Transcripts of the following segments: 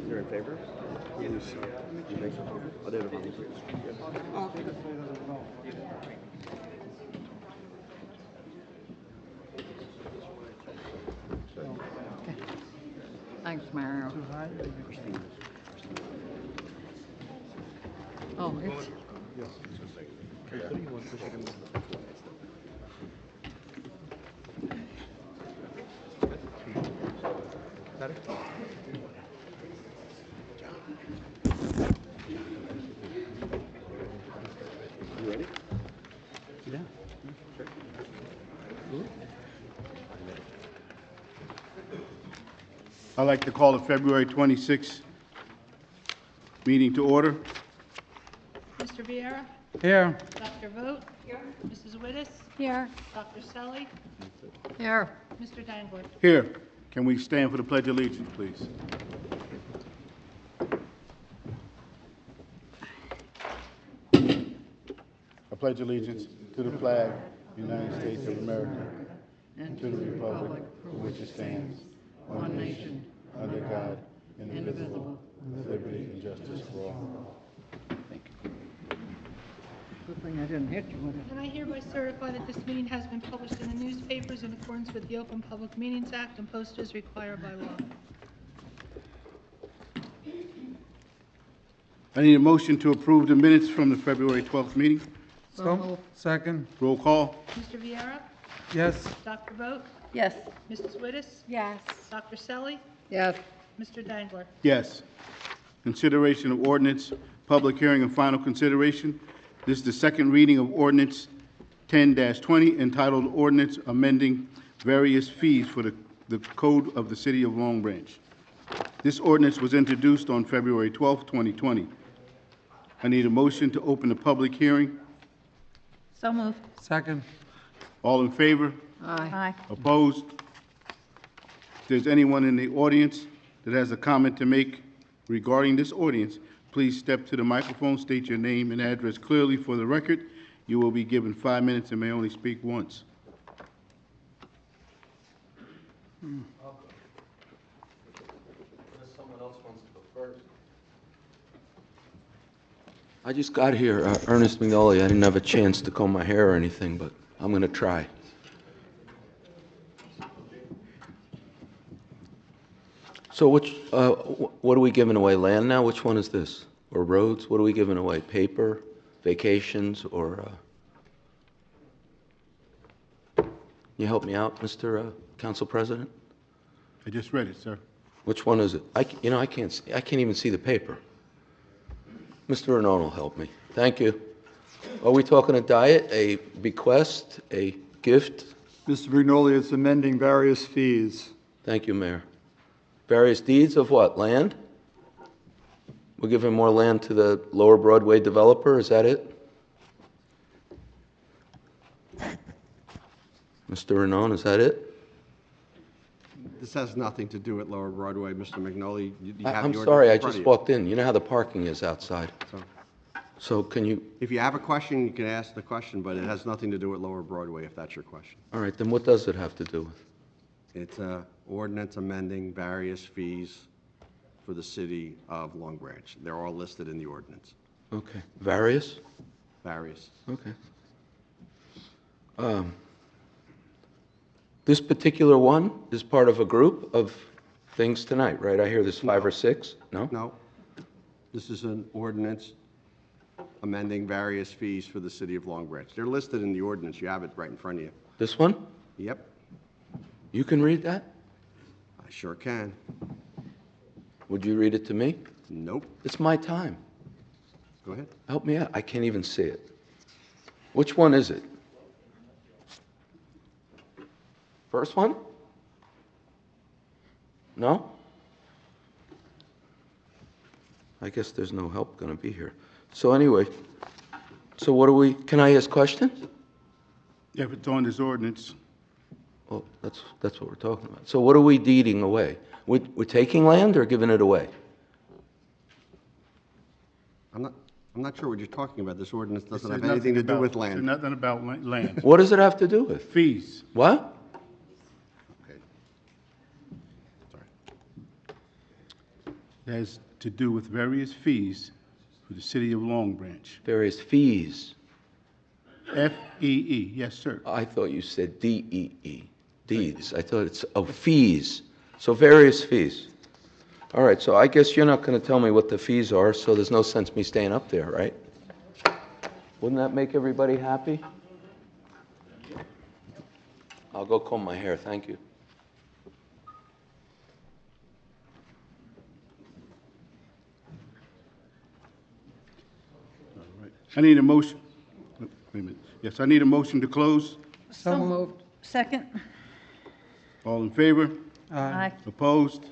You're in favor? You think so? Oh, they're the ones. Thanks, Mario. Oh, it's, Better? You ready? Yeah. Sure. I'd like to call the February 26th meeting to order. Mr. Viera? here. Dr. Vogt? Here. Mrs. Wittes? Here. Dr. Selly? Here. Mr. Dangler? Here. Can we stand for the Pledge of Allegiance, please? I pledge allegiance to the flag of the United States of America and to the republic for which it stands, one nation, under God, indivisible, with liberty and justice for all. Thank you. Good thing I didn't hit you with it. And I hereby certify that this meeting has been published in the newspapers in accordance with the Open Public Meetings Act and posted as required by law. I need a motion to approve the minutes from the February 12th meeting. So moved. Second, Roll call. Mr. Viera? yes. Dr. Vogt? Yes. Mrs. Wittes? Yes. Dr. Selly? Yes. Mr. Dangler? Yes. Consideration of ordinance, public hearing and final consideration. This is the second reading of ordinance 10-20 entitled Ordinance Amending Various Fees for the Code of the City of Long Branch. This ordinance was introduced on February 12, 2020. I need a motion to open the public hearing. So moved. Second, All in favor? Aye. Opposed? If there's anyone in the audience that has a comment to make regarding this ordinance, please step to the microphone, state your name and address clearly for the record. You will be given 5 minutes and may only speak once. Someone else wants to go first. I just got here, Ernest McNulty. I didn't have a chance to comb my hair or anything, but I'm going to try. So what are we giving away? Land now? Which one is this? Or roads? What are we giving away? Paper, vacations, or... Can you help me out, Mr. Council President? I just read it, sir. Which one is it? I can't even see the paper. Mr. Renaud will help me. Thank you. Are we talking a diet, a bequest, a gift? Mr. Vignoli, it's amending various fees. Thank you, Mayor. Various deeds of what? Land? We're giving more land to the Lower Broadway developer, is that it? Mr. Renaud, is that it? This has nothing to do with Lower Broadway, Mr. McNulty. You have I'm the ordinance sorry, I in front just of you. walked in. You know how the parking is outside. So, So can you, if you have a question, you can ask the question, but it has nothing to do with Lower Broadway, if that's your question. all right, then what does it have to do with? It's a ordinance amending various fees for the city of Long Branch. They're all listed in the ordinance, Okay, various? various. Okay. This particular one is part of a group of things tonight, right? I hear there's 5 or 6, no? No, this is an ordinance amending various fees for the city of Long Branch. They're listed in the ordinance. You have it right in front of you. This one? Yep, You can read that? I sure can. Would you read it to me? Nope. It's my time. Go ahead. Help me out. I can't even see it. Which one is it? First one? No? I guess there's no help going to be here. So anyway, So what do we, can I ask questions? If it's on this ordinance, Well, that's what we're talking about. So what are we deeding away? We're taking land or giving it away? I'm not sure what you're talking about. This ordinance it doesn't says have anything to nothing do about- with it says land. nothing about land. What does it have to do with? Fees. What? Okay. Sorry. It has to do with various fees for the city of Long Branch. Various fees. F-E-E, yes, sir. I thought you said D-E-E, deeds. I thought it's, oh, fees. So various fees. All right, so I guess you're not going to tell me what the fees are, so there's no sense me staying up there, right? Wouldn't that make everybody happy? I'll go comb my hair, thank you. I need a motion. Wait a minute. Yes, I need a motion to close. So moved. Second. All in favor? Aye. Opposed?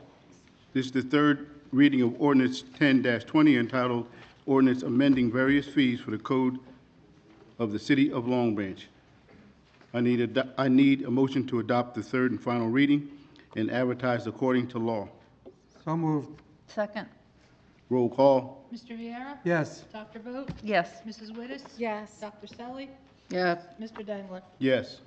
This is the third reading of ordinance 10-20 entitled Ordinance Amending Various Fees for the Code of the City of Long Branch. I need a motion to adopt the third and final reading and advertise according to law. So moved. Second. Roll call. Mr. Viera? Yes. Dr. Vogt? Yes. Mrs. Wittes? Yes. Dr. Selly? Yes. Mr. Dangler? Yes.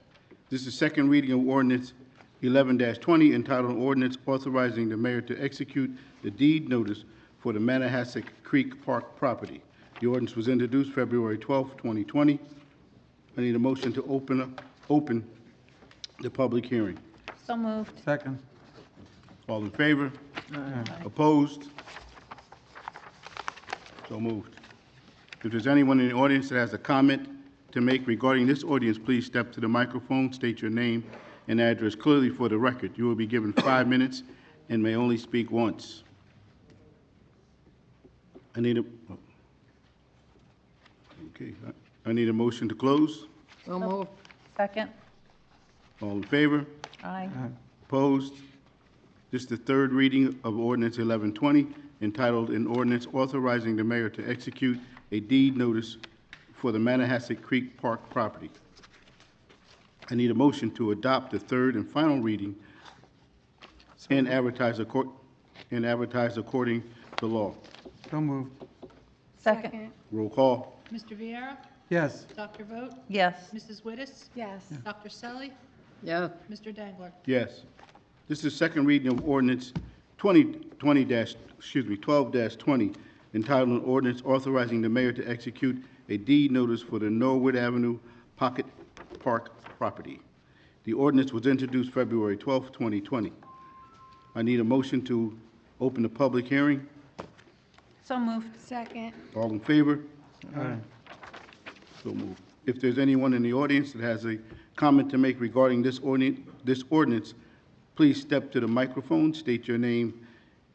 This is the second reading of ordinance 11-20 entitled Ordinance Authorizing the Mayor to Execute the Deed Notice for the Manahasset Creek Park property. The ordinance was introduced February 12, 2020. I need a motion to open the public hearing. So moved. Second. All in favor? Opposed? So moved. If there's anyone in the audience that has a comment to make regarding this audience, please step to the microphone, state your name and address clearly for the record. You will be given 5 minutes and may only speak once. I need a motion to close. So moved. Second. All in favor? Aye. Opposed? This is the third reading of ordinance 11-20 entitled An Ordinance Authorizing the Mayor to Execute a Deed Notice for the Manahasset Creek Park property. I need a motion to adopt the third and final reading and advertise according to law. So moved. Second. Roll call. Mr. Viera? Yes. Dr. Vogt? Yes. Mrs. Wittes? Yes. Dr. Selly? Yes. Mr. Dangler? Yes. This is the second reading of ordinance 12-20 entitled An Ordinance Authorizing the Mayor to Execute a Deed Notice for the Norwood Avenue Pocket Park property. The ordinance was introduced February 12, 2020. I need a motion to open the public hearing. So moved. Second. All in favor? Aye. So moved. If there's anyone in the audience that has a comment to make regarding this ordinance, please step to the microphone, state your name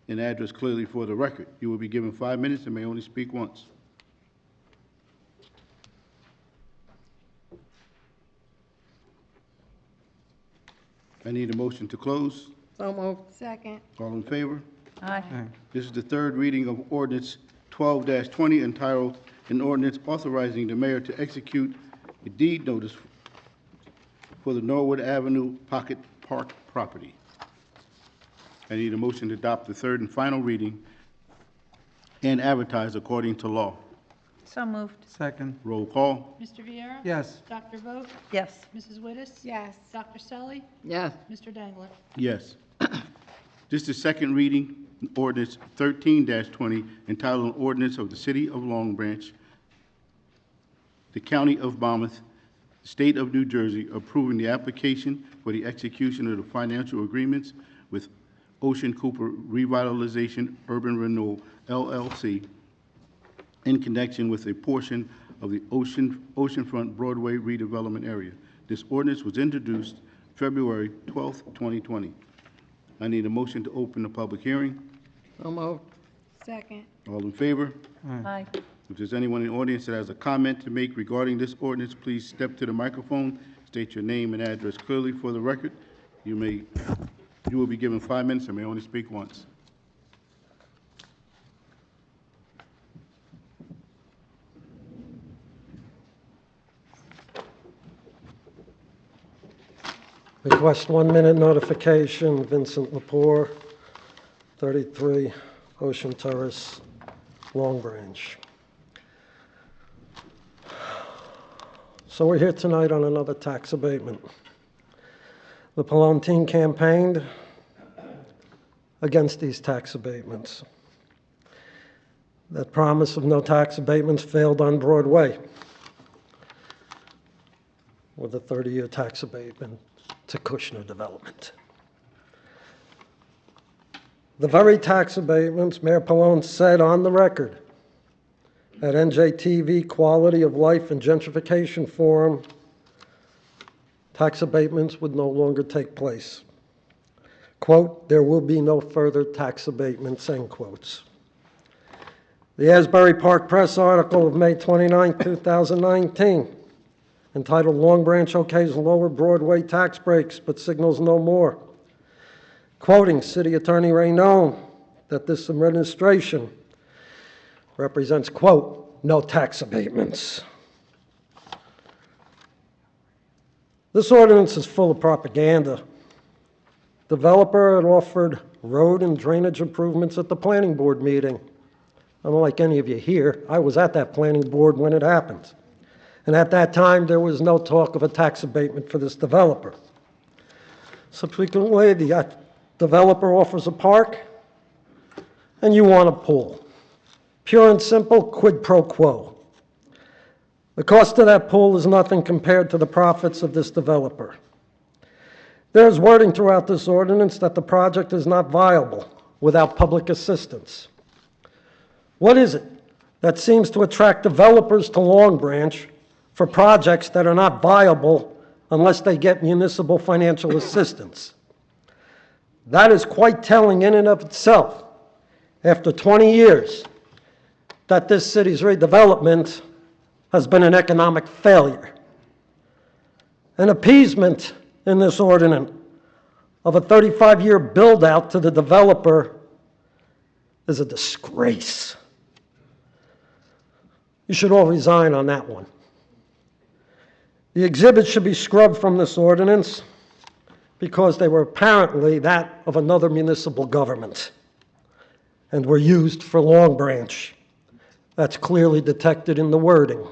and address clearly for the record. You will be given 5 minutes and may only speak once. I need a motion to close. So moved. Second. All in favor? Aye. This is the third reading of ordinance 12-20 entitled, An Ordinance Authorizing the Mayor to Execute a Deed Notice for the Norwood Avenue Pocket Park property. I need a motion to adopt the third and final reading and advertise according to law. So moved. Second. Roll call. Mr. Viera? Yes. Dr. Vogt? Yes. Mrs. Wittes? Yes. Dr. Selly? Yes. Mr. Dangler? Yes. This is second reading, ordinance 13-20, entitled An Ordinance of the City of Long Branch, the County of Monmouth, State of New Jersey, approving the application for the execution of the financial agreements with Ocean Cooper Revitalization Urban Renewal, LLC, in connection with a portion of the Oceanfront Broadway redevelopment area. This ordinance was introduced February 12, 2020. I need a motion to open the public hearing. So moved. Second. All in favor? Aye. If there's anyone in the audience that has a comment to make regarding this ordinance, please step to the microphone, state your name and address clearly for the record. You will be given 5 minutes and may only speak once. Request 1-minute notification, Vincent Lepore, 33 Ocean Terrace, Long Branch. So we're here tonight on another tax abatement. The Pallone team campaigned against these tax abatements. That promise of no tax abatements failed on Broadway with a 30-year tax abatement to Kushner Development. The very tax abatements Mayor Pallone said on the record at NJTV Quality of Life and Gentrification Forum, tax abatements would no longer take place. Quote, "There will be no further tax abatements," end quotes. The Asbury Park Press article of May 29, 2019, entitled "Long Branch Okays Lower Broadway Tax Breaks, but Signals No More," quoting City Attorney Raynone that this administration represents, quote, "no tax abatements." This ordinance is full of propaganda. Developer had offered road and drainage improvements at the planning board meeting. Unlike any of you here, I was at that planning board when it happened. And at that time, there was no talk of a tax abatement for this developer. Subsequently, the developer offers a park, and you want a pool. Pure and simple, quid pro quo. The cost of that pool is nothing compared to the profits of this developer. There's wording throughout this ordinance that the project is not viable without public assistance. What is it that seems to attract developers to Long Branch for projects that are not viable unless they get municipal financial assistance? That is quite telling in and of itself, after 20 years, that this city's redevelopment has been an economic failure. An appeasement in this ordinance of a 35-year build-out to the developer is a disgrace. You should all resign on that one. The exhibits should be scrubbed from this ordinance because they were apparently that of another municipal government and were used for Long Branch. That's clearly detected in the wording.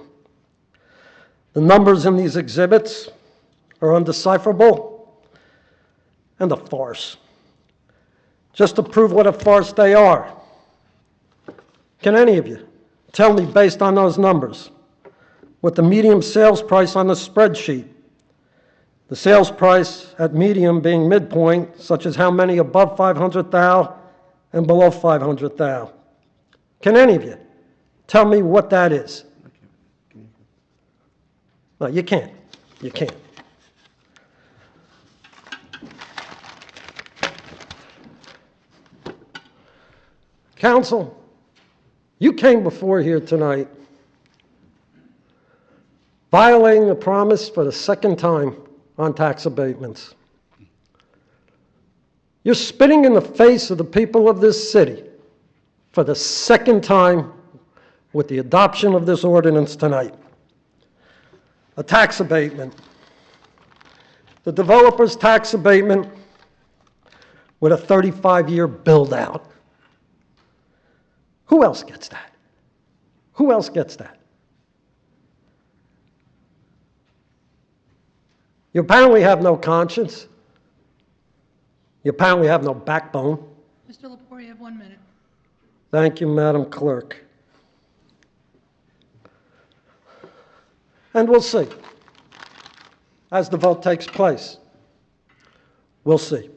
The numbers in these exhibits are undecipherable and a farce. Just to prove what a farce they are, can any of you tell me, based on those numbers, what the medium sales price on the spreadsheet, the sales price at medium being midpoint, such as how many above 500,000 and below 500,000? Can any of you tell me what that is? No, you can't. You can't. Council, you came before here tonight violating a promise for the second time on tax abatements. You're spitting in the face of the people of this city for the second time with the adoption of this ordinance tonight. A tax abatement. The developer's tax abatement with a 35-year build-out. Who else gets that? Who else gets that? You apparently have no conscience. You apparently have no backbone. Mr. Lepore, you have 1 minute. Thank you, Madam Clerk. And we'll see. As the vote takes place, we'll see.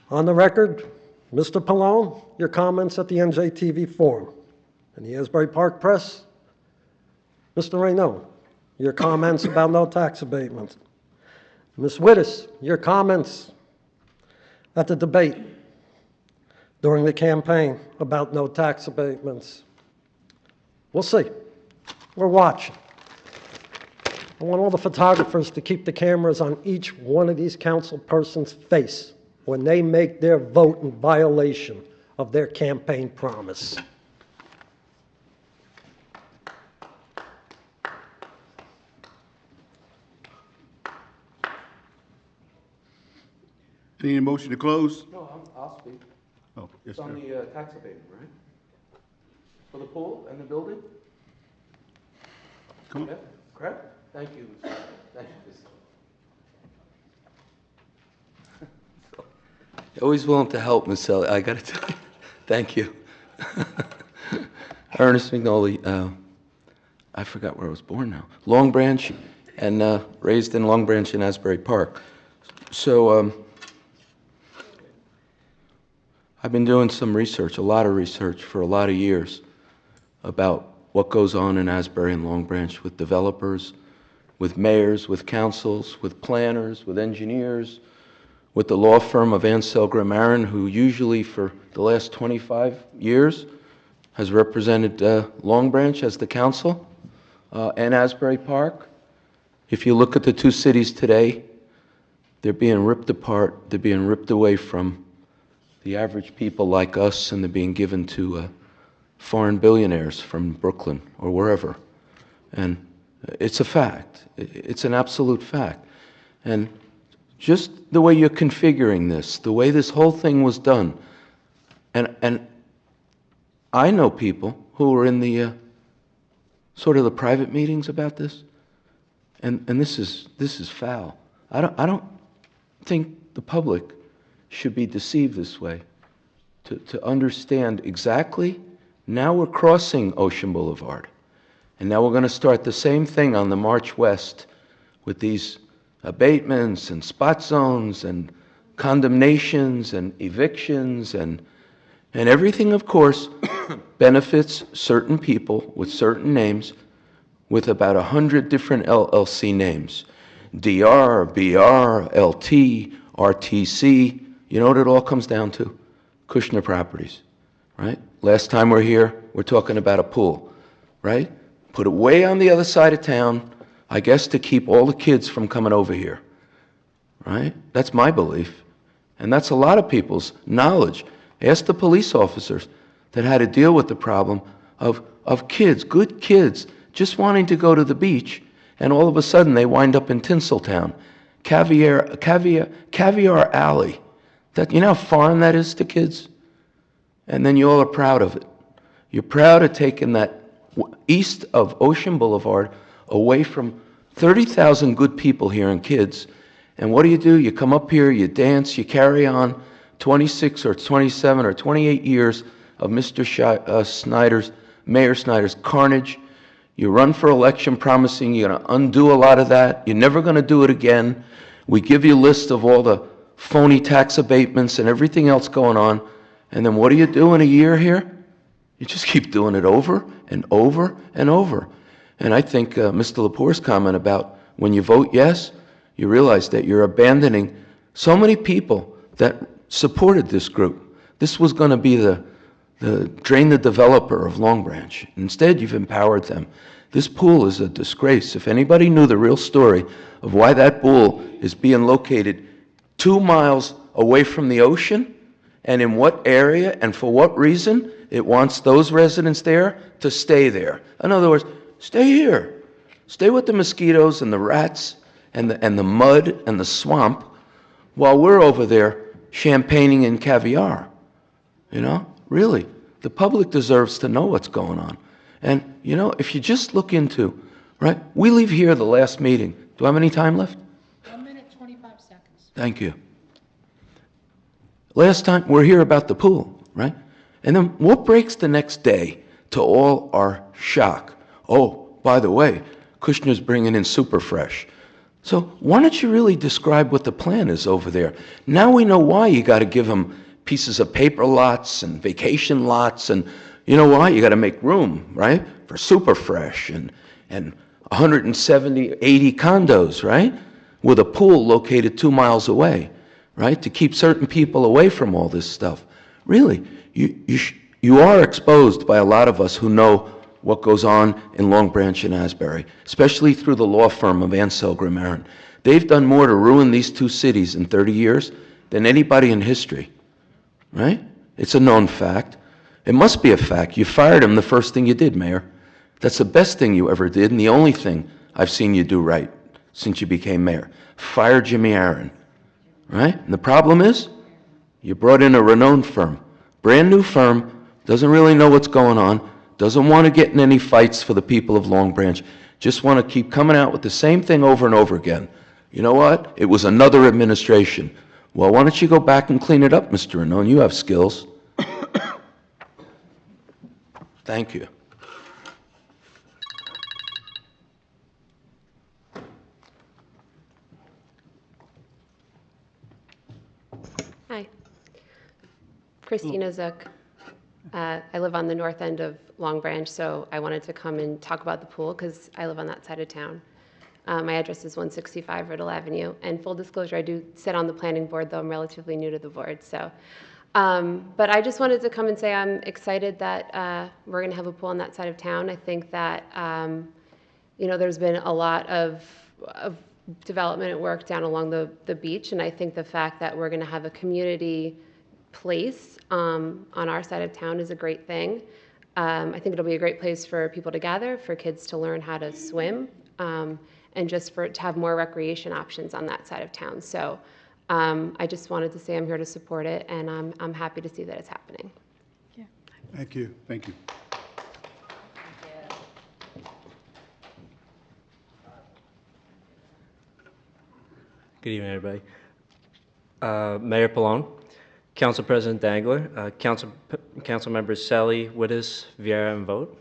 On the record, Mr. Pallone, your comments at the NJTV Forum and the Asbury Park Press. Mr. Raynone, your comments about no tax abatements. Ms. Wittes, your comments at the debate during the campaign about no tax abatements. We'll see. We're watching. I want all the photographers to keep the cameras on each one of these council persons' face when they make their vote in violation of their campaign promise. Need a motion to close? No, I'll speak. Oh, yes, It's on sir. the tax abatement, right? For the pool and the building? Come on. Yeah, correct? Thank you. Thank you. Always willing to help, Ms. Ellie, I gotta tell you, thank you. Ernest McNolly, I forgot where I was born now, Long Branch, and raised in Long Branch in Asbury Park. So, I've been doing some research, a lot of research for a lot of years about what goes on in Asbury and Long Branch with developers, with mayors, with councils, with planners, with engineers, with the law firm of Ansel Grimarin, who usually for the last 25 years has represented Long Branch as the council and Asbury Park. If you look at the two cities today, they're being ripped apart, they're being ripped away from the average people like us, and they're being given to foreign billionaires from Brooklyn or wherever. And it's a fact. It's an absolute fact. And just the way you're configuring this, the way this whole thing was done, and I know people who are in the sort of the private meetings about this, and this is foul. I don't think the public should be deceived this way. To understand exactly, now we're crossing Ocean Boulevard, and now we're going to start the same thing on the March West with these abatements and spot zones and condemnations and evictions and everything, of course, benefits certain people with certain names with about 100 different LLC names. DR, BR, LT, RTC. You know what it all comes down to? Kushner Properties, right? Last time we're here, we're talking about a pool, right? Put it way on the other side of town, I guess to keep all the kids from coming over here, right? That's my belief. And that's a lot of people's knowledge. Ask the police officers that had to deal with the problem of kids, good kids, just wanting to go to the beach, and all of a sudden they wind up in Tinseltown, Caviar Alley. That, you know how foreign that is to kids? And then you all are proud of it. You're proud of taking that east of Ocean Boulevard away from 30,000 good people here and kids. And what do? You come up here, you dance, you carry on 26 or 27 or 28 years of Mayor Snyder's carnage. You run for election promising you're going to undo a lot of that. You're never going to do it again. We give you a list of all the phony tax abatements and everything else going on. And then what do you do in a year here? You just keep doing it over and over and over. And I think Mr. Lepore's comment about when you vote yes, you realize that you're abandoning so many people that supported this group. This was going to be the drain the developer of Long Branch. Instead, you've empowered them. This pool is a disgrace. If anybody knew the real story of why that pool is being located 2 miles away from the ocean, and in what area and for what reason it wants those residents there to stay there. In other words, stay here. Stay with the mosquitoes and the rats and the mud and the swamp while we're over there champagning and caviar. You know, really, the public deserves to know what's going on. And, you know, if you just look into, right, we leave here the last meeting. Do I have any time left? 1 minute, 25 seconds. Thank you. Last time, we're here about the pool, right? And then what breaks the next day to all our shock? Oh, by the way, Kushner's bringing in Super Fresh. So why don't you really describe what the plan is over there? Now we know why you got to give them pieces of paper lots and vacation lots, and you know why? You got to make room, right, for Super Fresh and 170, 80 condos, right, with a pool located 2 miles away, right, to keep certain people away from all this stuff. Really, you are exposed by a lot of us who know what goes on in Long Branch and Asbury, especially through the law firm of Ansel Grimarin. They've done more to ruin these two cities in 30 years than anybody in history, right? It's a known fact. It must be a fact. You fired him the first thing you did, Mayor. That's the best thing you ever did, and the only thing I've seen you do right since you became mayor. Fire Jimmy Aaron, right? And the problem is, you brought in a renowned firm, brand-new firm, doesn't really know what's going on, doesn't want to get in any fights for the people of Long Branch, just want to keep coming out with the same thing over and over again. You know what? It was another administration. Well, why don't you go back and clean it up, Mr. Rennone? You have skills. Thank you. Hi. Christina Zook. I live on the north end of Long Branch, so I wanted to come and talk about the pool because I live on that side of town. My address is 165 Riddle Avenue, and full disclosure, I do sit on the planning board, though I'm relatively new to the board. So, but I just wanted to come and say I'm excited that we're going to have a pool on that side of town. I think that there's been a lot of development and work down along the beach, and I think the fact that we're going to have a community place on our side of town is a great thing. I think it'll be a great place for people to gather, for kids to learn how to swim, and just to have more recreation options on that side of town. So I just wanted to say I'm here to support it, and I'm happy to see that it's happening. Thank you. Thank you. Good evening, everybody. Mayor Pallone, Council President Dangler, Council Members Selly, Wittes, Vieira, and Vogt.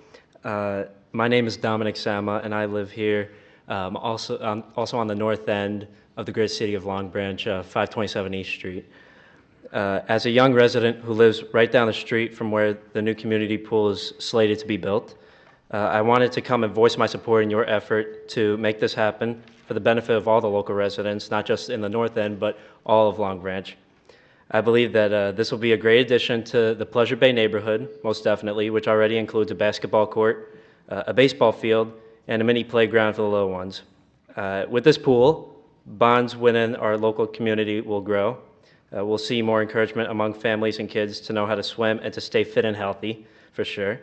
My name is Dominic Sama, and I live here also on the north end of the great city of Long Branch, 527 East Street. As a young resident who lives right down the street from where the new community pool is slated to be built, I wanted to come and voice my support in your effort to make this happen for the benefit of all the local residents, not just in the north end, but all of Long Branch. I believe that this will be a great addition to the Pleasure Bay neighborhood, most definitely, which already includes a basketball court, a baseball field, and a mini playground for the little ones. With this pool, bonds within our local community will grow. We'll see more encouragement among families and kids to know how to swim and to stay fit and healthy, for sure.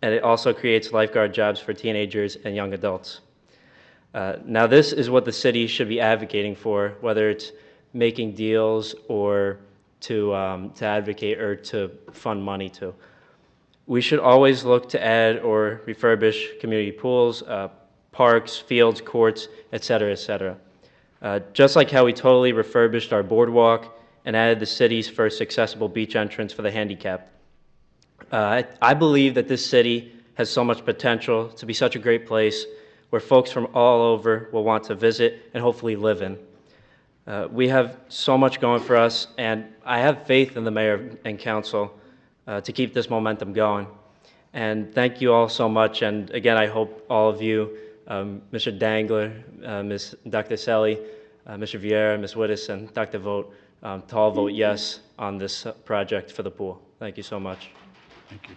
And it also creates lifeguard jobs for teenagers and young adults. Now, this is what the city should be advocating for, whether it's making deals or to advocate or to fund money to. We should always look to add or refurbish community pools, parks, fields, courts, et cetera, et cetera. Just like how we totally refurbished our boardwalk and added the city's first accessible beach entrance for the handicapped. I believe that this city has so much potential to be such a great place where folks from all over will want to visit and hopefully live in. We have so much going for us, and I have faith in the mayor and council to keep this momentum going. And thank you all so much, and again, I hope all of you, Mr. Dangler, Dr. Selly, Mr. Vieira, Ms. Wittes, and Dr. Vogt, to all vote yes on this project for the pool. Thank you so much. Thank you.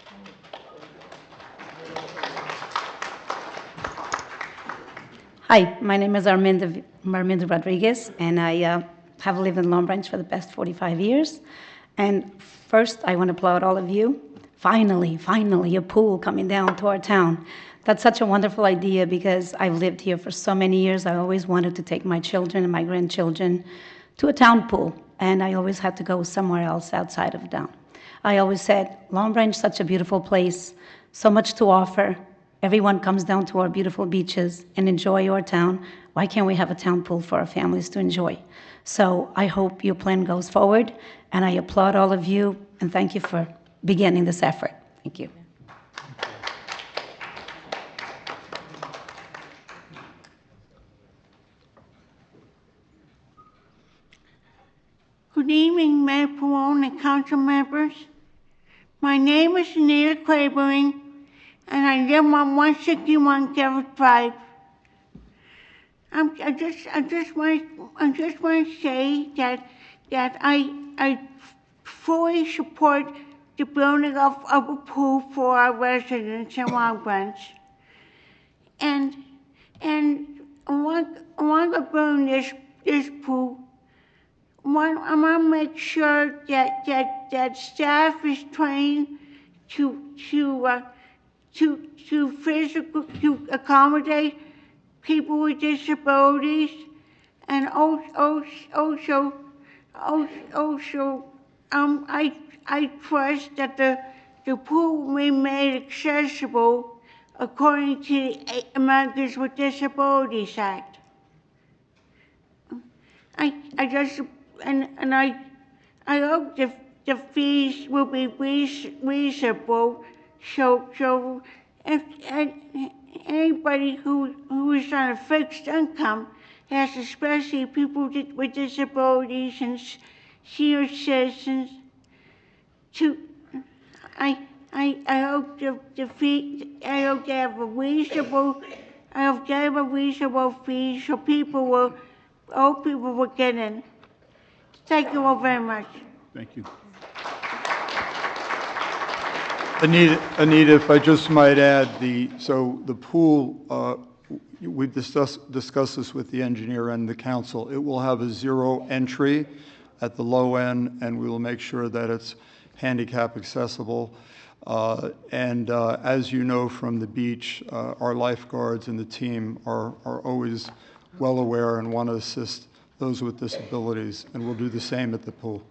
Hi, my name is Arminda Rodriguez, and I have lived in Long Branch for the past 45 years. And first, I want to applaud all of you. Finally, a pool coming down to our town. That's such a wonderful idea because I've lived here for so many years. I always wanted to take my children and my grandchildren to a town pool, and I always had to go somewhere else outside of town. I always said, Long Branch is such a beautiful place, so much to offer. Everyone comes down to our beautiful beaches and enjoy our town. Why can't we have a town pool for our families to enjoy? So I hope your plan goes forward, and I applaud all of you, and thank you for beginning this effort. Thank you. Good evening, Mayor Pallone and council members. My name is Anita Clavering, and I live on 161 Garrett Drive. I just want to say that I fully support the building of a pool for our residents in Long Branch. And I want to build this pool. I want to make sure that staff is trained to accommodate people with disabilities, and also Also, I trust that the pool will be made accessible according to the Americans with Disabilities Act. I just, and I hope the fees will be reasonable, so if anybody who is on a fixed income, as especially people with disabilities and senior citizens, I hope the fee, I hope they have a reasonable fee so all people will get in. Thank you all very much. Thank you. Anita, if I just might add, the pool, we discussed this with the engineer and the council. It will have a zero entry at the low end, and we will make sure that it's handicap accessible. As you know from the beach, our lifeguards and the team are always well aware and want to assist those with disabilities, and we'll do the same at the pool.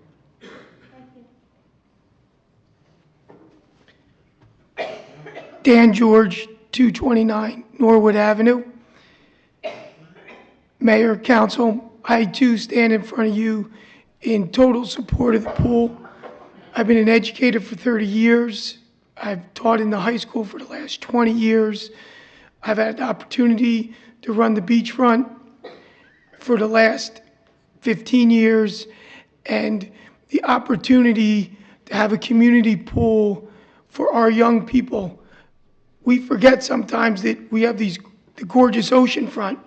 Dan George, 229 Norwood Avenue. Mayor, Council, I too stand in front of you in total support of the pool. I've been an educator for 30 years. I've taught in the high school for the last 20 years. I've had the opportunity to run the beachfront for the last 15 years, and the opportunity to have a community pool for our young people. We forget sometimes that we have the gorgeous ocean front,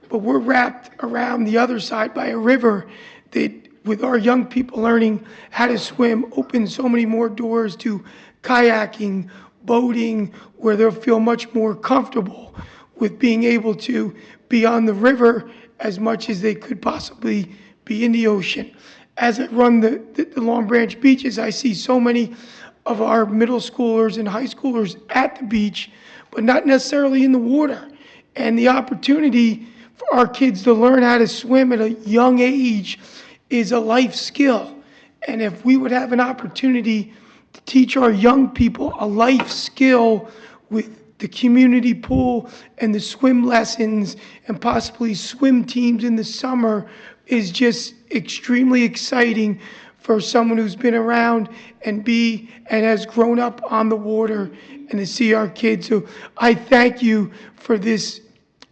but we're wrapped around the other side by a river that, with our young people learning how to swim, opens so many more doors to kayaking, boating, where they'll feel much more comfortable with being able to be on the river as much as they could possibly be in the ocean. As I run the Long Branch beaches, I see so many of our middle schoolers and high schoolers at the beach, but not necessarily in the water. And the opportunity for our kids to learn how to swim at a young age is a life skill. And if we would have an opportunity to teach our young people a life skill with the community pool and the swim lessons and possibly swim teams in the summer, is just extremely exciting for someone who's been around and has grown up on the water, and to see our kids. So I thank you for this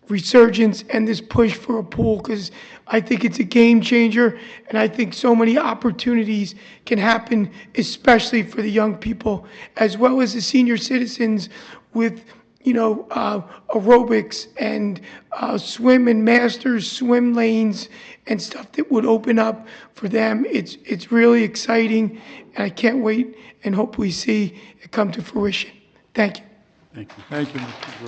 resurgence and this push for a pool, because I think it's a game changer, and I think so many opportunities can happen, especially for the young people, as well as the senior citizens with aerobics and swim and masters swim lanes and stuff that would open up for them. It's really exciting, and I can't wait and hope we see it come to fruition. Thank you. Thank you. Thank you, Mr.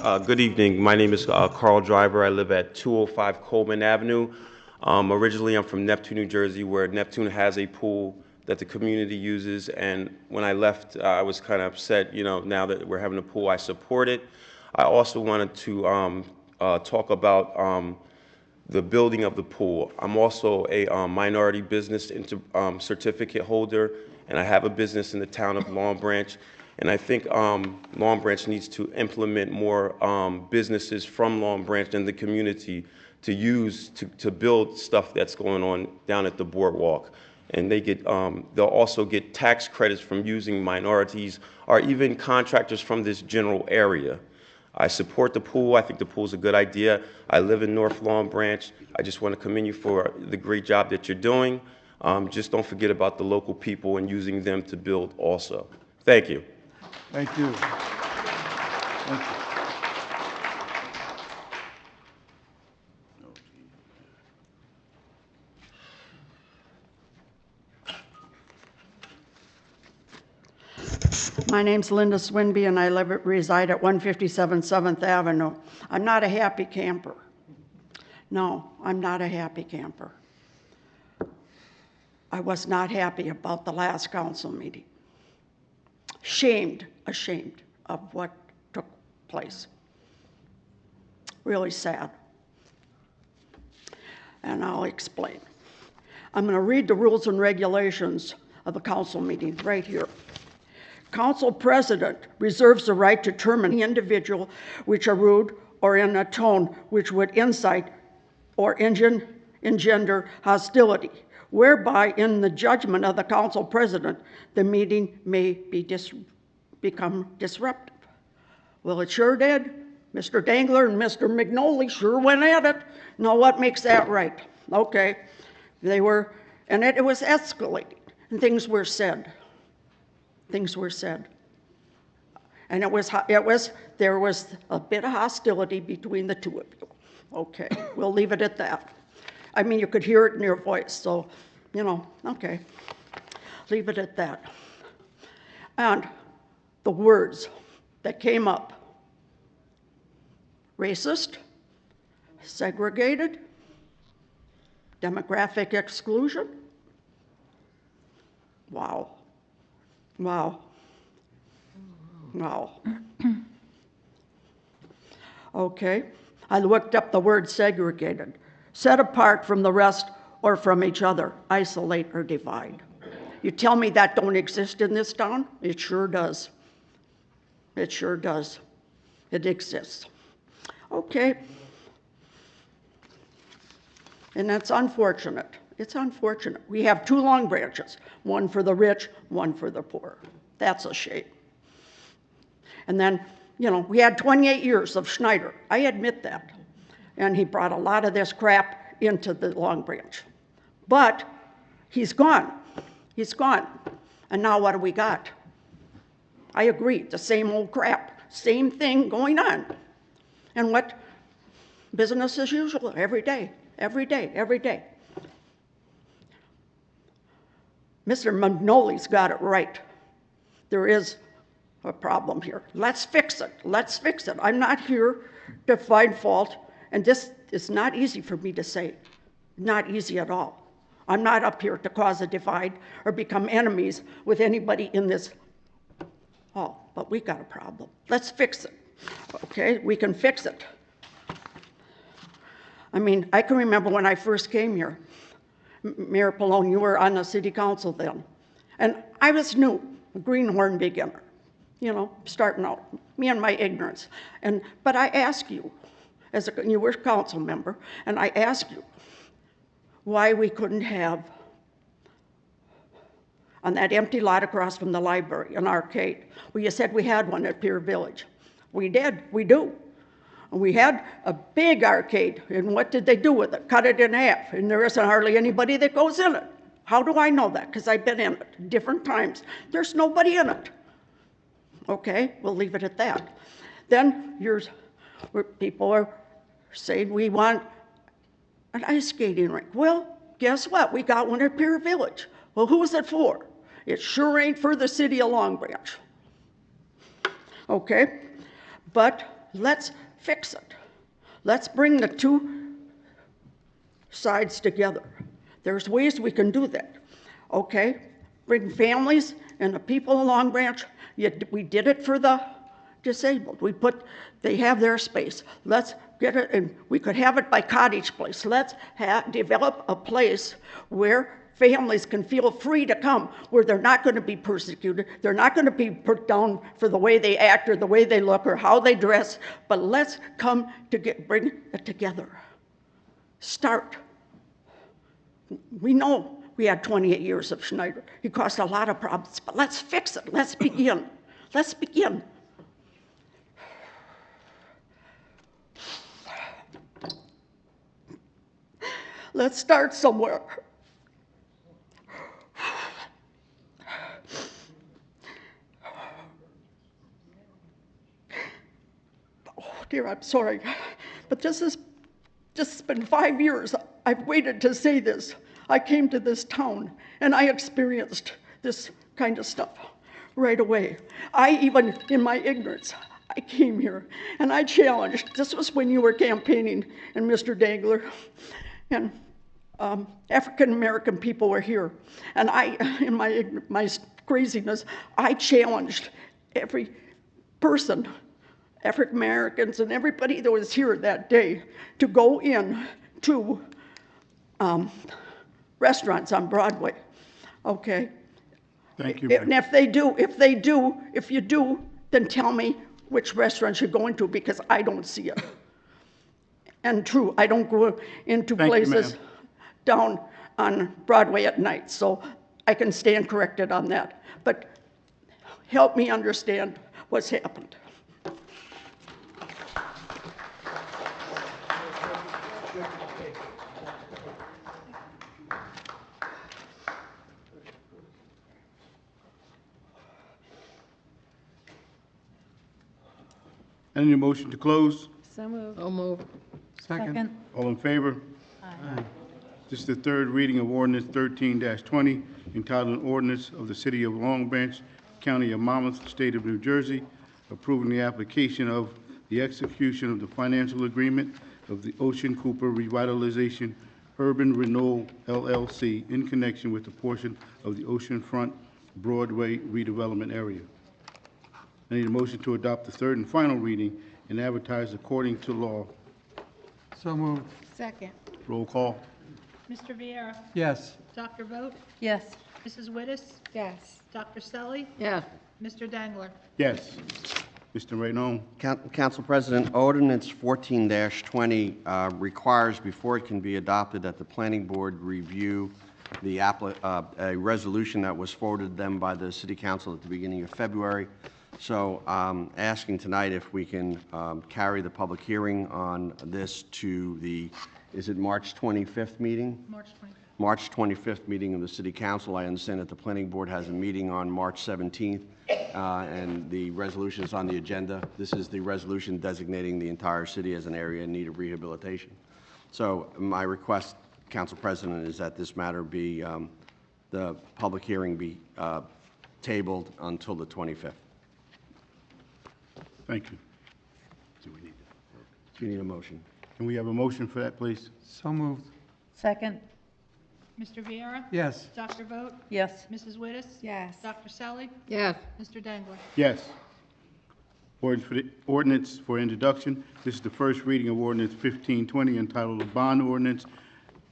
George. Good evening. My name is Carl Driver. I live at 205 Coleman Avenue. Originally, I'm from Neptune, New Jersey, where Neptune has a pool that the community uses. And when I left, I was kind of upset, now that we're having a pool, I support it. I also wanted to talk about the building of the pool. I'm also a minority business certificate holder, and I have a business in the town of Long Branch. And I think Long Branch needs to implement more businesses from Long Branch and the community to use to build stuff that's going on down at the boardwalk. And they'll also get tax credits from using minorities or even contractors from this general area. I support the pool. I think the pool is a good idea. I live in North Long Branch. I just want to commend you for the great job that you're doing. Just don't forget about the local people and using them to build also. Thank you. Thank you. Thank you. My name's Linda Swinby, and I reside at 157 7th Avenue. I'm not a happy camper. No, I'm not a happy camper. I was not happy about the last council meeting. Ashamed of what took place. Really sad. and I'll explain. I'm going to read the rules and regulations of the council meeting right here. Council president reserves the right to terminate any individual which are rude or in a tone which would incite or engender hostility, whereby in the judgment of the council president, the meeting may become disruptive. Well, it sure did. Mr. Dangler and Mr. McNolly sure went at it. Now, what makes that right? Okay, they were, and it was escalating, and things were said. Things were said. And there was a bit of hostility between the two of you. Okay, we'll leave it at that. I mean, you could hear it in your voice, so, you know, okay. Leave it at that. And the words that came up: racist, segregated, demographic exclusion. Wow. Wow. Wow. Okay. I looked up the word segregated. Set apart from the rest or from each other, isolate or divide. You tell me that don't exist in this town? It sure does. It sure does. It exists. Okay. And that's unfortunate. It's unfortunate. We have two Long Branches, one for the rich, one for the poor. That's a shame. And then, you know, we had 28 years of Schneider. I admit that. And he brought a lot of this crap into the Long Branch. But he's gone. He's gone. And now what do we got? I agree, the same old crap, same thing going on. And what? Business as usual, every day, every day, every day. Mr. McNolly's got it right. There is a problem here. Let's fix it. Let's fix it. I'm not here to find fault, and this is not easy for me to say. Not easy at all. I'm not up here to cause a divide or become enemies with anybody in this hall, but we got a problem. Let's fix it. Okay, we can fix it. I mean, I can remember when I first came here. Mayor Pallone, you were on the city council then. And I was new, a greenhorn beginner, you know, starting out, me and my ignorance. But I asked you, you were a council member, and I asked you why we couldn't have, on that empty lot across from the library, an arcade. Well, you said we had one at Pier Village. We did, we do. We had a big arcade, and what did they do with it? Cut it in half, and there isn't hardly anybody that goes in it. How do I know that? Because I've been in it different times. There's nobody in it. Okay, we'll leave it at that. Then people are saying we want an ice skating rink. Well, guess what? We got one at Pier Village. Well, who's it for? It sure ain't for the city of Long Branch. Okay, but let's fix it. Let's bring the two sides together. There's ways we can do that. Okay, bring families and the people of Long Branch. We did it for the disabled. They have their space. Let's get it, and we could have it by Cottage Place. Let's develop a place where families can feel free to come, where they're not going to be persecuted. They're not going to be put down for the way they act or the way they look or how they dress, but let's come to bring it together. Start. We know we had 28 years of Schneider. He caused a lot of problems, but let's fix it. Let's begin. Let's begin. Let's start somewhere. Oh dear, I'm sorry, but this has just been 5 years. I've waited to say this. I came to this town and I experienced this kind of stuff right away. In my ignorance, I came here and I challenged. This was when you were campaigning and Mr. Dangler and African American people were here. And in my craziness, I challenged every person, African Americans and everybody that was here that day, to go in to restaurants on Broadway, okay? Thank you, And ma'am. if you do, then tell me which restaurants you're going to, because I don't see it. And true, I don't go into Thank you, places ma'am. down on Broadway at night, so I can stand corrected on that. But help me understand what's happened. I need a motion to close. So moved. So moved. Second. All in favor? This is the third reading of ordinance 13-20, entitled an ordinance of the City of Long Branch, County of Monmouth, State of New Jersey, approving the application of the execution of the financial agreement of the Ocean Cooper Revitalization Urban Renewal LLC in connection with the portion of the oceanfront Broadway redevelopment area. I need a motion to adopt the third and final reading and advertise according to law. So moved. Second. Roll call. Mr. Viera. Yes. Dr. Vogt. Yes. Mrs. Wittes. Yes. Dr. Selly. Yes. Mr. Dangler. Yes. Mr. Raynon. Council President, ordinance 14-20 requires, before it can be adopted, that the planning board review the a resolution that was forwarded them by the city council at the beginning of February. So asking tonight if we can carry the public hearing on this to the, is it March 25th meeting? March 25th. March 25th meeting of the City Council. I understand that the Planning Board has a meeting on March 17th, and the resolution is on the agenda. This is the resolution designating the entire city as an area in need of rehabilitation. So my request, Council President, is that this matter be, the public hearing be tabled until the 25th. Thank you. Do you need a motion? Can we have a motion for that, please? So moved. Second. Mr. Viera. Yes. Dr. Vogt. Yes. Mrs. Wittes. Yes. Dr. Selly. Yes. Mr. Dangler. Yes. Ordinance for introduction. This is the first reading of ordinance 1520, entitled a bond ordinance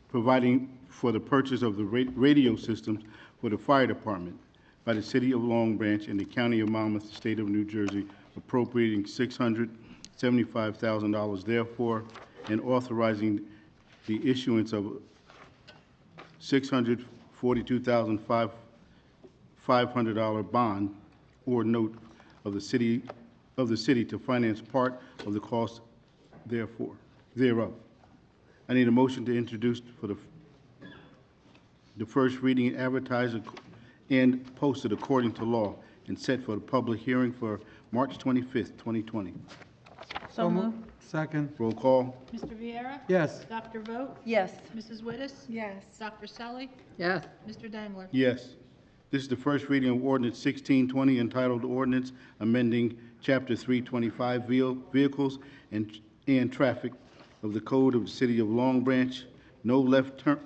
providing for the purchase of the radio systems for the fire department by the City of Long Branch and the County of Monmouth, State of New Jersey, appropriating $675,000 therefore, and authorizing the issuance of $642,500 bond or note of the city to finance part of the cost thereof. I need a motion to introduce for the first reading and advertise and posted according to law and set for the public hearing for March 25th, 2020. So moved. Second. Roll call. Mr. Viera. Yes. Dr. Vogt. Yes. Mrs. Wittes. Yes. Dr. Selly. Yes. Mr. Dangler. Yes. This is the first reading of ordinance 1620, entitled ordinance amending Chapter 325 Vehicles and Traffic of the Code of the City of Long Branch, no left turn,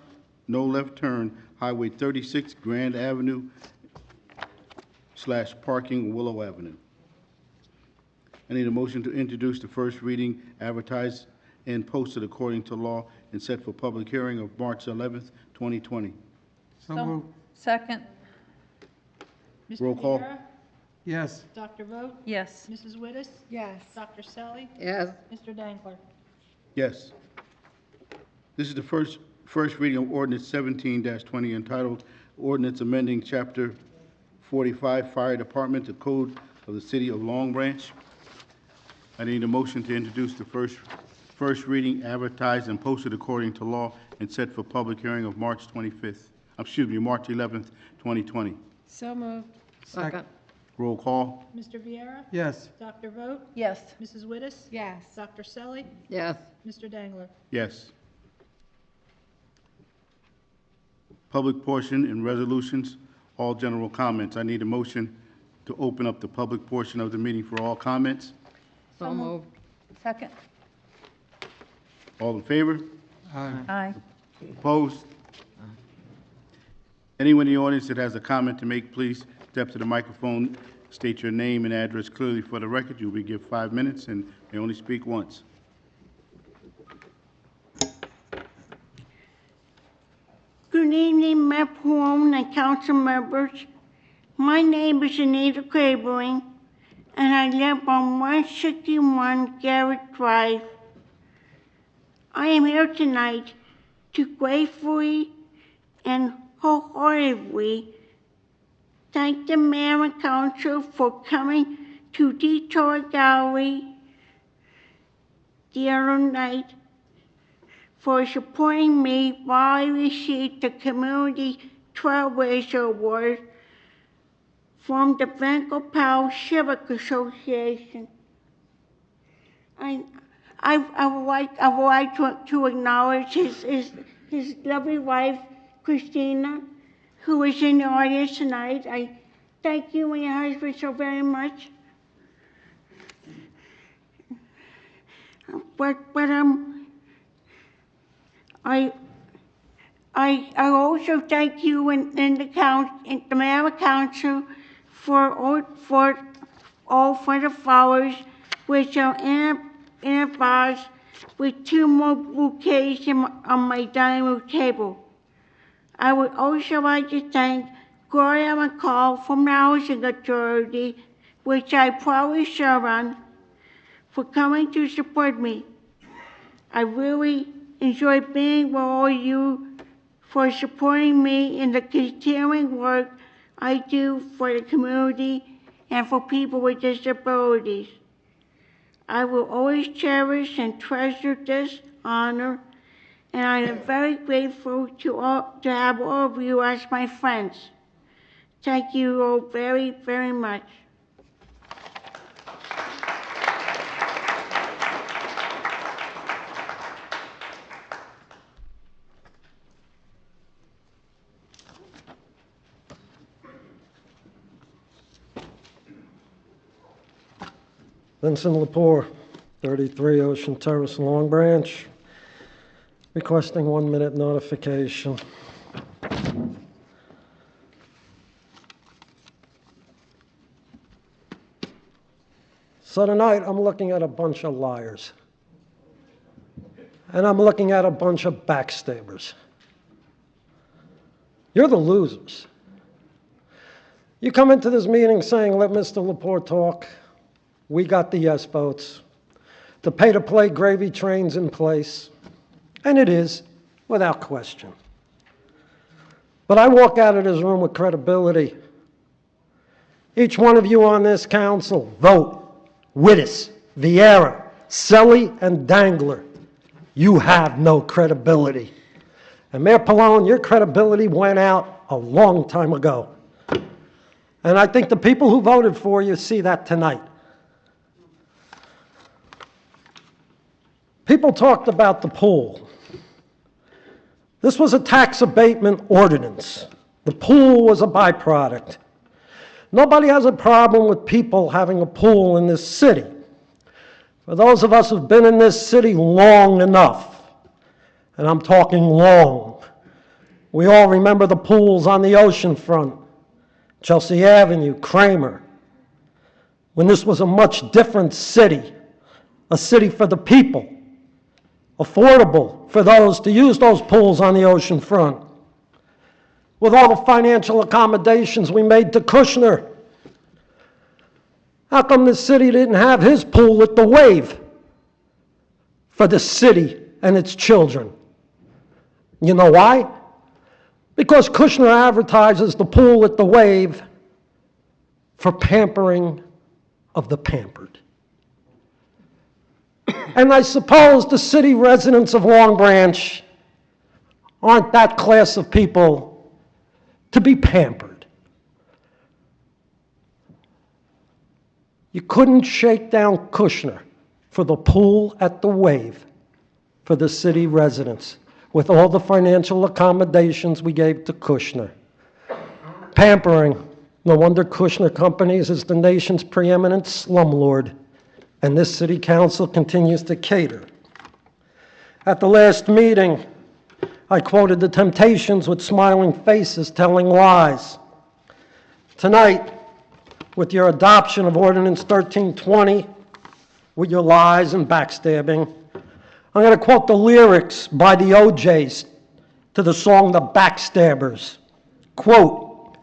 Highway 36, Grand Avenue / parking, Willow Avenue. I need a motion to introduce the first reading, advertised and posted according to law, and set for public hearing of March 11th, 2020. So moved. Second. Mr. Roll call. Viera. Yes. Dr. Vogt. Yes. Mrs. Wittes. Yes. Dr. Selly. Yes. Mr. Dangler. Yes. This is the first reading of ordinance 17-20, entitled Ordinance Amending Chapter 45 Fire Department, the Code of the City of Long Branch. I need a motion to introduce the first reading, advertised and posted according to law, and set for public hearing of March 11th, 2020. So moved. Second. Roll call. Mr. Viera. Yes. Dr. Vogt. Yes. Mrs. Wittes. Yes. Dr. Selly. Yes. Mr. Dangler. Yes. Public portion and resolutions, all general comments. I need a motion to open up the public portion of the meeting for all comments. So moved. Second. All in favor? Aye. Aye. Opposed? Anyone in the audience that has a comment to make, please step to the microphone, state your name and address clearly for the record. You'll be given 5 minutes and may only speak once. Good evening, Mayor Pallone and council members. My name is Anita Cravering, and I live on 161 Garrett Drive. I am here tonight to gratefully and wholeheartedly thank the mayor and council for coming to Detour Gallery the other night, for supporting me while I received the Community Trailblazer Award from the Bengal Powell Civic Association. I would like to acknowledge his lovely wife, Christina, who is in the audience tonight. I thank you and your husband so very much. I also thank you and the mayor and council for the flowers, which are in a vase with 2 more bouquets on my dining room table. I would also like to thank Gloria McCall from the Housing Authority, which I proudly serve on, for coming to support me. I really enjoy being with all of you for supporting me in the continuing work I do for the community and for people with disabilities. I will always cherish and treasure this honor, and I am very grateful to have all of you as my friends. Thank you all very, very much. Vincent Lepore, 33 Ocean Terrace, Long Branch, requesting 1-minute notification. So tonight, I'm looking at a bunch of liars. And I'm looking at a bunch of backstabbers. You're the losers. You come into this meeting saying, let Mr. Lepore talk. We got the yes votes. The pay-to-play gravy train's in place. And it is, without question. But I walk out of this room with credibility. Each one of you on this council, Vogt, Wittes, Vieira, Selly, and Dangler, you have no credibility. And Mayor Pallone, your credibility went out a long time ago. And I think the people who voted for you see that tonight. People talked about the pool. This was a tax abatement ordinance. The pool was a byproduct. Nobody has a problem with people having a pool in this city. For those of us who've been in this city long enough, and I'm talking long, we all remember the pools on the ocean front, Chelsea Avenue, Kramer, when this was a much different city, a city for the people, affordable for those to use those pools on the ocean front. With all the financial accommodations we made to Kushner, how come the city didn't have his pool at the Wave for the city and its children? You know why? Because Kushner advertises the pool at the Wave for pampering of the pampered. And I suppose the city residents of Long Branch aren't that class of people to be pampered. You couldn't shake down Kushner for the pool at the Wave for the city residents with all the financial accommodations we gave to Kushner. Pampering. No wonder Kushner Companies is the nation's preeminent slumlord, and this city council continues to cater. At the last meeting, I quoted the Temptations with smiling faces telling lies. Tonight, with your adoption of Ordinance 1320, with your lies and backstabbing, I'm going to quote the lyrics by the OJs to to the song The Backstabbers. Quote,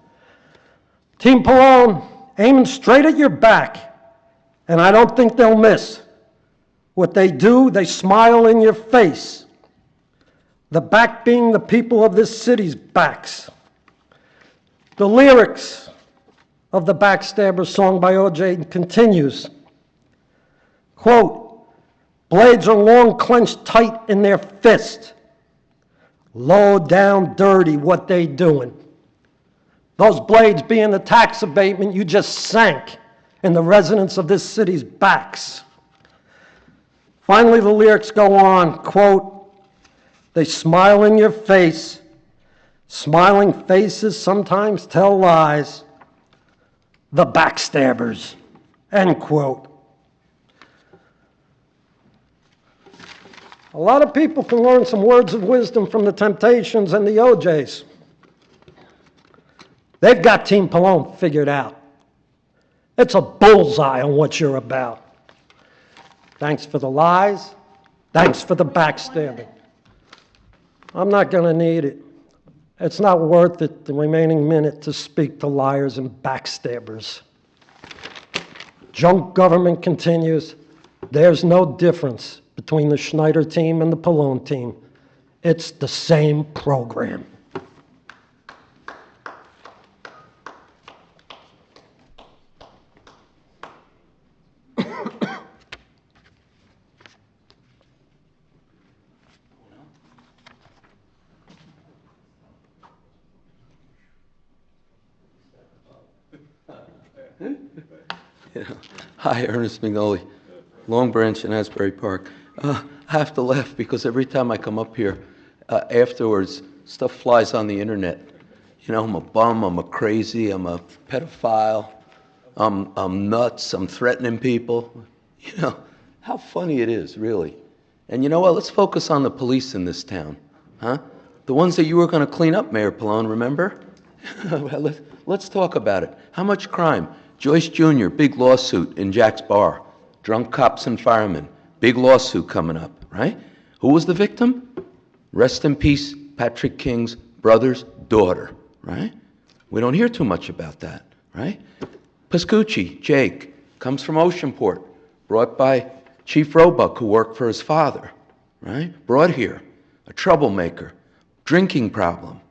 Team Pallone, aiming straight at your back, and I don't think they'll miss. What they do, they smile in your face. The back being the people of this city's backs. The lyrics of the Backstabbers song by OJ continues, quote, blades are long, clenched tight in their fist. Low down, dirty, what they doing. Those blades being the tax abatement you just sank in the residents of this city's backs. Finally, the lyrics go on, quote, they smile in your face. Smiling faces sometimes tell lies. The Backstabbers, end quote. A lot of people can learn some words of wisdom from the Temptations and the OJs. They've got Team Pallone figured out. It's a bullseye on what you're about. Thanks for the lies. Thanks for the backstabbing. I'm not going to need it. It's not worth it, the remaining minute, to speak to liars and backstabbers. Junk government continues. There's no difference between the Schneider team and the Pallone team. It's the same program. Hi, Ernest McNulty, Long Branch and Asbury Park. I have to laugh because every time I come up here, afterwards, stuff flies on the internet. You know, I'm a bum, I'm a crazy, I'm a pedophile, I'm nuts, I'm threatening people. You know, how funny it is, really. And you know what, let's focus on the police in this town, huh? The ones that you were going to clean up, Mayor Pallone, remember? Let's talk about it. How much crime? Joyce Jr., big lawsuit in Jack's Bar. Drunk cops and firemen, big lawsuit coming up, right? Who was the victim? Rest in peace, Patrick King's brother's daughter, right? We don't hear too much about that, right? Pascucci, Jake, comes from Oceanport, brought by Chief Roebuck, who worked for his father, right? Brought here, a troublemaker, drinking problem,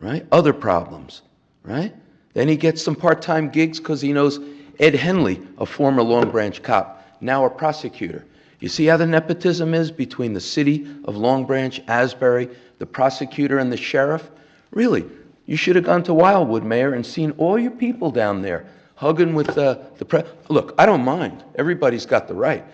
right? Other problems, right? Then he gets some part-time gigs because he knows Ed Henley, a former Long Branch cop, now a prosecutor. You see how the nepotism is between the city of Long Branch, Asbury, the prosecutor, and the sheriff? Really, you should have gone to Wildwood, Mayor, and seen all your people down there hugging with the Look, I don't mind. Everybody's got the right.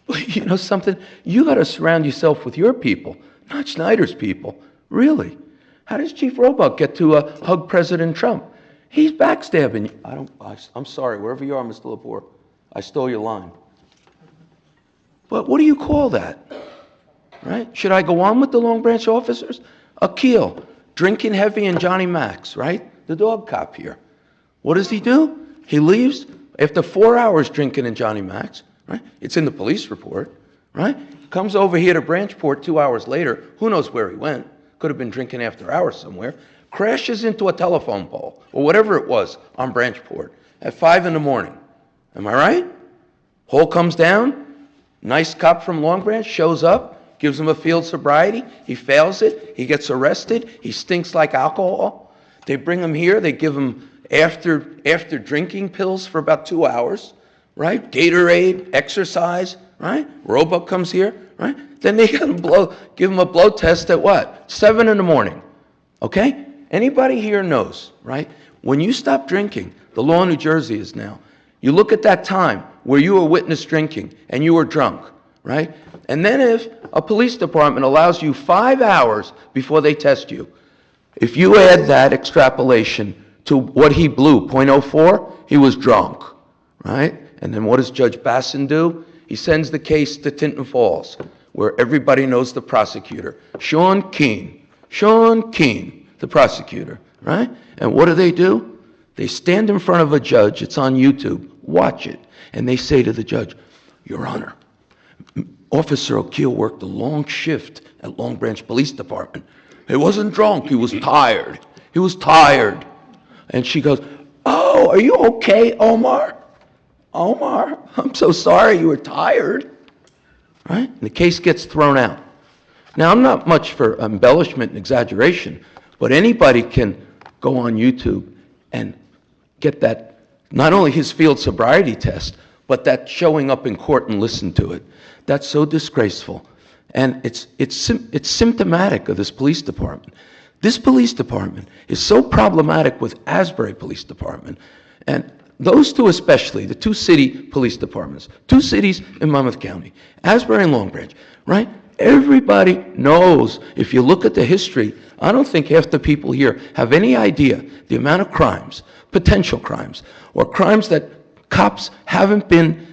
But you know something? You got to surround yourself with your people, not Schneider's people. Really. How does Chief Roebuck get to hug President Trump? He's backstabbing you. I'm sorry, wherever you are, Mr. Lepore, I stole your line. But what do you call that? Right? Should I go on with the Long Branch officers? Akil, drinking heavy and Johnny Max, right? The dog cop here. What does he do? He leaves after 4 hours drinking in Johnny Max, right? It's in the police report, right? Comes over here to Branchport 2 hours later. Who knows where he went? Could have been drinking after hours somewhere. Crashes into a telephone pole, or whatever it was, on Branchport at 5 in the morning. Am I right? Pole comes down, nice cop from Long Branch shows up, gives him a field sobriety, he fails it, he gets arrested, he stinks like alcohol. They bring him here, they give him after drinking pills for about 2 hours, right? Gatorade, exercise, right? Roebuck comes here, right? Then they give him a blow test at what? 7 in the morning, okay? Anybody here knows, right? When you stop drinking, the law in New Jersey is now, you look at that time where you were witness drinking and you were drunk, right? And then if a police department allows you 5 hours before they test you, if you add that extrapolation to what he blew, 0.04, he was drunk, right? And then what does Judge Bassin do? He sends the case to Tinton Falls, where everybody knows the prosecutor, Sean Keene, the prosecutor, right? And what do? They stand in front of a judge, it's on YouTube, watch it, and they say to the judge, Your Honor, Officer O'Keel worked a long shift at Long Branch Police Department. He wasn't drunk, he was tired. He was tired. And she goes, "Oh, are you okay, Omar? Omar, I'm so sorry you were tired." Right? And the case gets thrown out. Now, I'm not much for embellishment and exaggeration, but anybody can go on YouTube and get that, not only his field sobriety test, but that showing up in court and listen to it. That's so disgraceful. And it's symptomatic of this police department. This police department is so problematic with Asbury Police Department, and those two especially, the two city police departments, two cities in Monmouth County, Asbury and Long Branch, right? Everybody knows, if you look at the history, I don't think half the people here have any idea the amount of crimes, potential crimes, or crimes that cops haven't been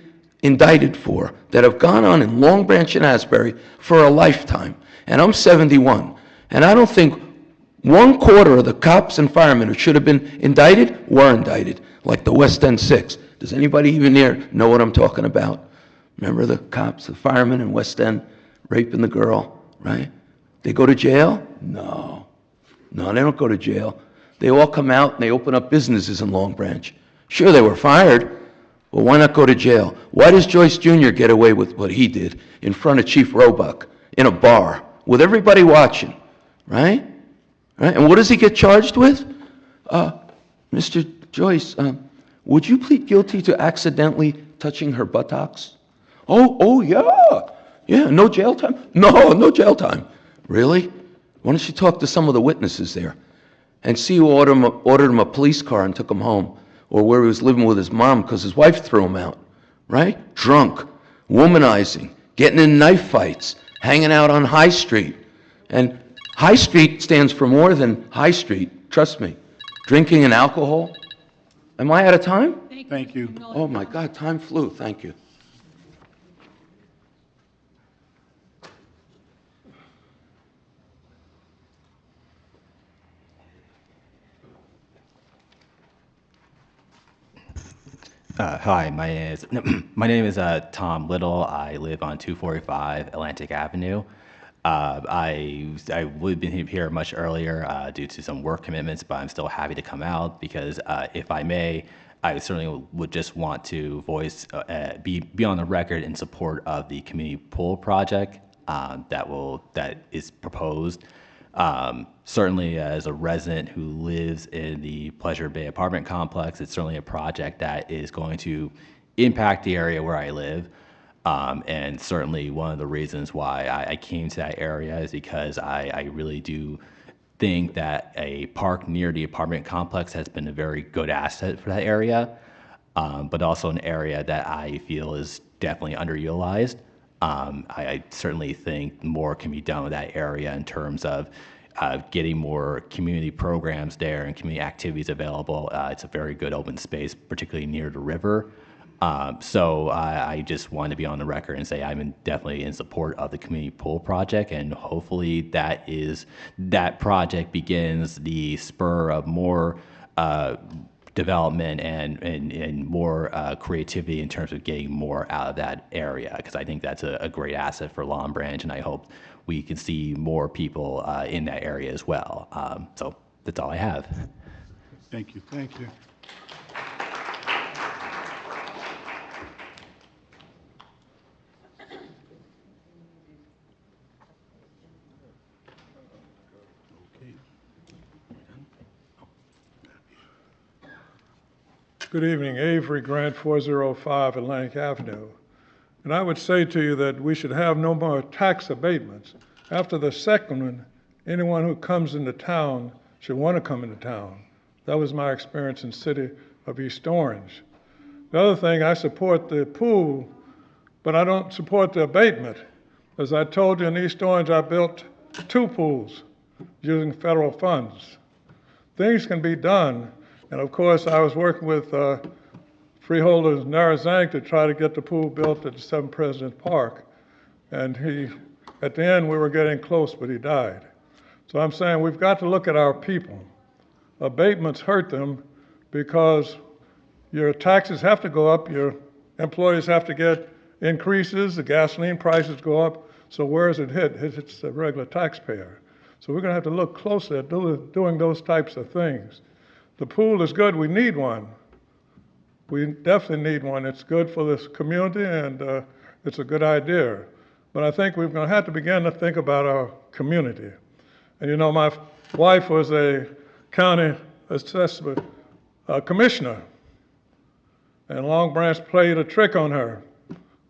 indicted for that have gone on in Long Branch and Asbury for a lifetime. And I'm 71, and I don't think 1/4 of the cops and firemen who should have been indicted were indicted, like the West End Six. Does anybody even here know what I'm talking about? Remember the cops, the firemen in West End raping the girl, right? They go to jail? No, they don't go to jail. They all come out and they open up businesses in Long Branch. Sure, they were fired, but why not go to jail? Why does Joyce Jr. get away with what he did in front of Chief Roebuck in a bar with everybody watching, right? Right? And what does he get charged with? Mr. Joyce, would you plead guilty to accidentally touching her buttocks? Oh, yeah. Yeah, no jail time? No jail time. Really? Why don't you talk to some of the witnesses there and see who ordered him a police car and took him home, or where he was living with his mom because his wife threw him out, right? Drunk, womanizing, getting in knife fights, hanging out on High Street. And High Street stands for more than High Street, trust me. Drinking and alcohol. Am I out of time? Thank you. Oh my God, time flew, thank you. Hi, my name is Tom Little. I live on 245 Atlantic Avenue. I would have been here much earlier due to some work commitments, but I'm still happy to come out because, if I may, I certainly would just want to voice, be on the record in support of the community pool project that is proposed. Certainly, as a resident who lives in the Pleasure Bay apartment complex, it's certainly a project that is going to impact the area where I live. And certainly one of the reasons why I came to that area is because I really do think that a park near the apartment complex has been a very good asset for that area, but also an area that I feel is definitely underutilized. I certainly think more can be done with that area in terms of getting more community programs there and community activities available. It's a very good open space, particularly near the river. So I just want to be on the record and say I'm definitely in support of the community pool project, and hopefully that project begins the spur of more development and more creativity in terms of getting more out of that area, because I think that's a great asset for Long Branch, and I hope we can see more people in that area as well. So that's all I have. Thank you. Thank you. Good evening, Avery Grant, 405 Atlantic Avenue. And I would say to you that we should have no more tax abatements. After the second one, anyone who comes into town should want to come into town. That was my experience in the city of East Orange. The other thing, I support the pool, but I don't support the abatement. As I told you, in East Orange, I built 2 pools using federal funds. Things can be done. And of course, I was working with freeholders in Narragansett to try to get the pool built at the 7 Presidents Park. And at the end, we were getting close, but he died. So I'm saying we've got to look at our people. Abatements hurt them because your taxes have to go up, your employees have to get increases, the gasoline prices go up, so where does it hit? It hits the regular taxpayer. So we're going to have to look closely at doing those types of things. The pool is good, we need one. We definitely need one. It's good for this community, and it's a good idea. But I think we're going to have to begin to think about our community. And you know, my wife was a county assessment commissioner, and Long Branch played a trick on her.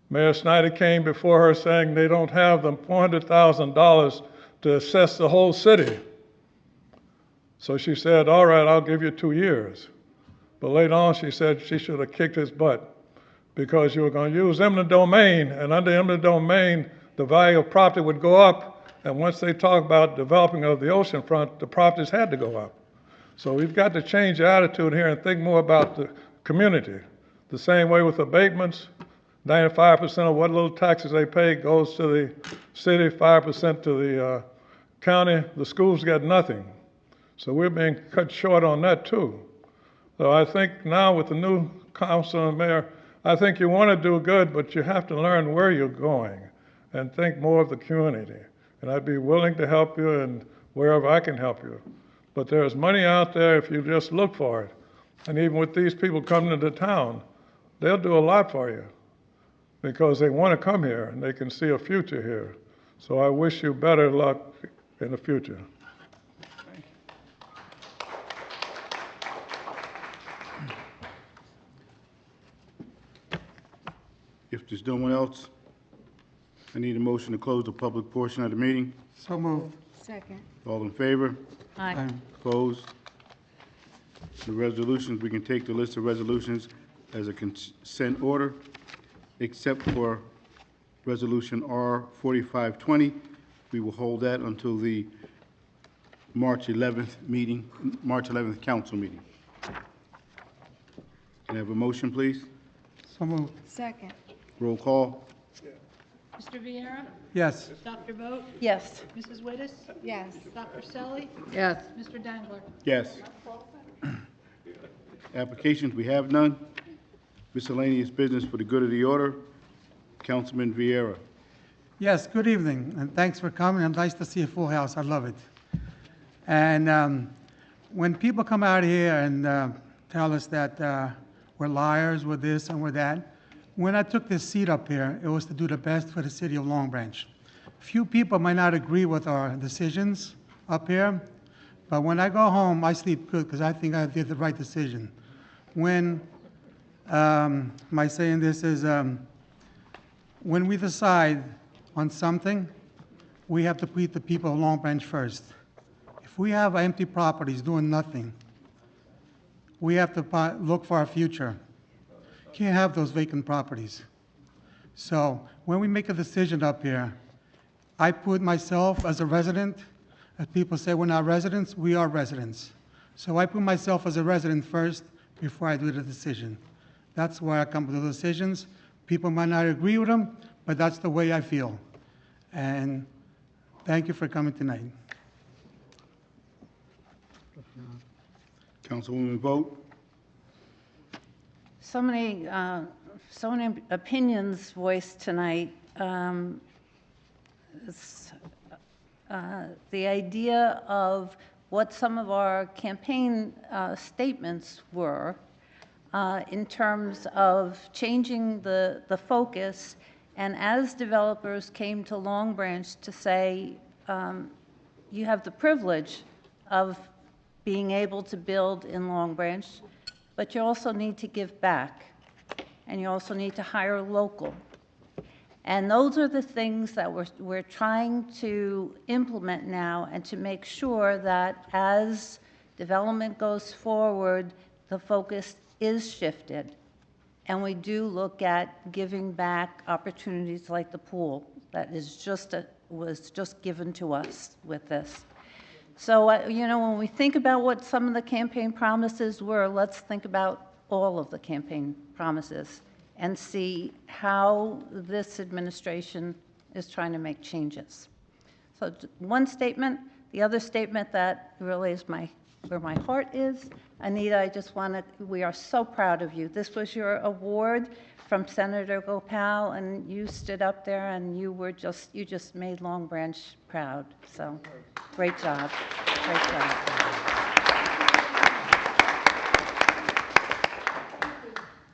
Mayor Snyder came before her saying they don't have the $400,000 to assess the whole city. So she said, all right, I'll give you 2 years. But later on, she said she should have kicked his butt because you were going to use eminent domain, and under eminent domain, the value of property would go up, and once they talk about developing of the oceanfront, the properties had to go up. So we've got to change the attitude here and think more about the community. The same way with abatements, 95% of what little taxes they pay goes to the city, 5% to the county. The schools get nothing. So we're being cut short on that too. So I think now with the new council and mayor, I think you want to do good, but you have to learn where you're going and think more of the community. And I'd be willing to help you and wherever I can help you. But there's money out there if you just look for it. And even with these people coming into town, they'll do a lot for you because they want to come here and they can see a future here. So I wish you better luck in the future. If there's no one else, I need a motion to close the public portion of the meeting. So moved. Second. All in favor? Aye. Opposed? The resolutions, we can take the list of resolutions as a consent order, except for Resolution R 4520. We will hold that until the March 11th meeting, March 11th council meeting. Can I have a motion, please? So moved. Second. Roll call. Mr. Viera? Yes. Dr. Vogt? Yes. Mrs. Wittes? Yes. Dr. Selly? Yes. Mr. Dangler? Yes. Applications, we have none. Miscellaneous business for the good of the order. Councilman Vieira. Yes, good evening, and thanks for coming. And nice to see a full house. I love it. And when people come out here and tell us that we're liars, we're this and we're that, when I took this seat up here, it was to do the best for the city of Long Branch. Few people might not agree with our decisions up here, but when I go home, I sleep good because I think I did the right decision. When, my saying this is, when we decide on something, we have to put the people of Long Branch first. If we have empty properties doing nothing, we have to look for our future. Can't have those vacant properties. So when we make a decision up here, I put myself as a resident. As people say we're not residents, we are residents. So I put myself as a resident first before I do the decision. That's why I come to the decisions. People might not agree with them, but that's the way I feel. And thank you for coming tonight. Councilwoman Vogt. So many opinions voiced tonight. The idea of what some of our campaign statements were in terms of changing the focus, and as developers came to Long Branch to say, you have the privilege of being able to build in Long Branch, but you also need to give back, and you also need to hire local. And those are the things that we're trying to implement now and to make sure that as development goes forward, the focus is shifted. And we do look at giving back opportunities like the pool that is was just given to us with this. So, you know, when we think about what some of the campaign promises were, let's think about all of the campaign promises and see how this administration is trying to make changes. So one statement. The other statement that really is where my heart is, Anita, I just want to, we are so proud of you. This was your award from Senator Gopal, and you stood up there and you just made Long Branch proud. So, great job. Great job.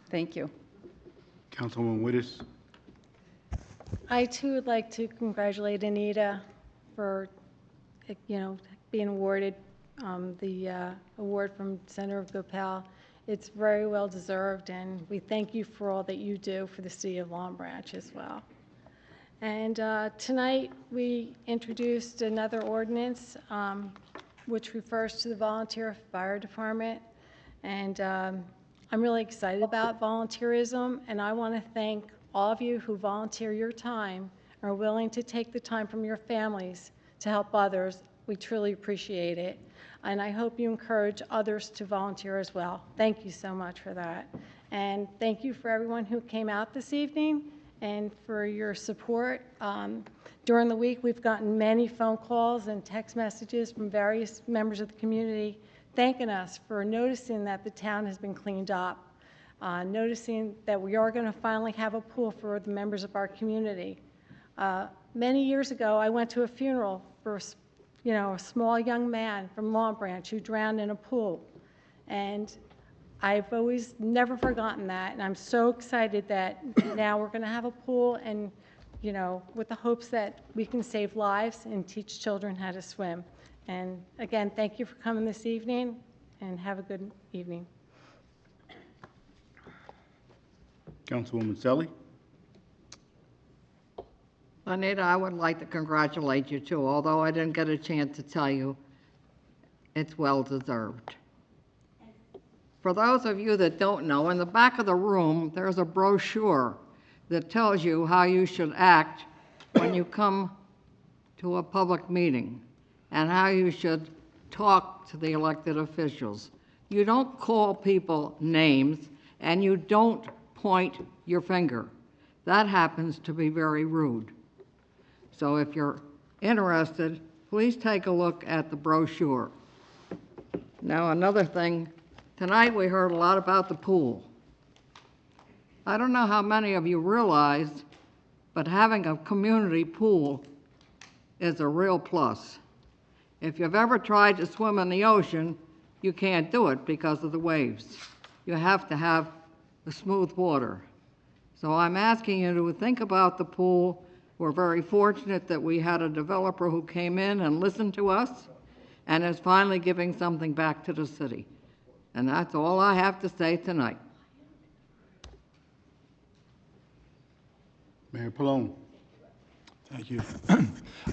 Thank you. Councilwoman Wittes. I too would like to congratulate Anita for, being awarded the award from Senator Gopal. It's very well deserved, and we thank you for all that you do for the city of Long Branch as well. And tonight we introduced another ordinance which refers to the volunteer fire department, and I'm really excited about volunteerism, and I want to thank all of you who volunteer your time, are willing to take the time from your families to help others. We truly appreciate it. And I hope you encourage others to volunteer as well. Thank you so much for that. And thank you for everyone who came out this evening and for your support. During the week, we've gotten many phone calls and text messages from various members of the community thanking us for noticing that the town has been cleaned up, noticing that we are going to finally have a pool for the members of our community. Many years ago, I went to a funeral for a small young man from Long Branch who drowned in a pool. And I've always never forgotten that. And I'm so excited that now we're going to have a pool and, with the hopes that we can save lives and teach children how to swim. And again, thank you for coming this evening and have a good evening. Councilwoman Selly. Anita, I would like to congratulate you too, although I didn't get a chance to tell you, it's well deserved. For those of you that don't know, in the back of the room, there's a brochure that tells you how you should act when you come to a public meeting and how you should talk to the elected officials. You don't call people names and you don't point your finger. That happens to be very rude. So if you're interested, please take a look at the brochure. Now, another thing, tonight we heard a lot about the pool. I don't know how many of you realize, but having a community pool is a real plus. If you've ever tried to swim in the ocean, you can't do it because of the waves. You have to have the smooth water. So I'm asking you to think about the pool. We're very fortunate that we had a developer who came in and listened to us and is finally giving something back to the city. And that's all I have to say tonight. Mayor Pallone. Thank you.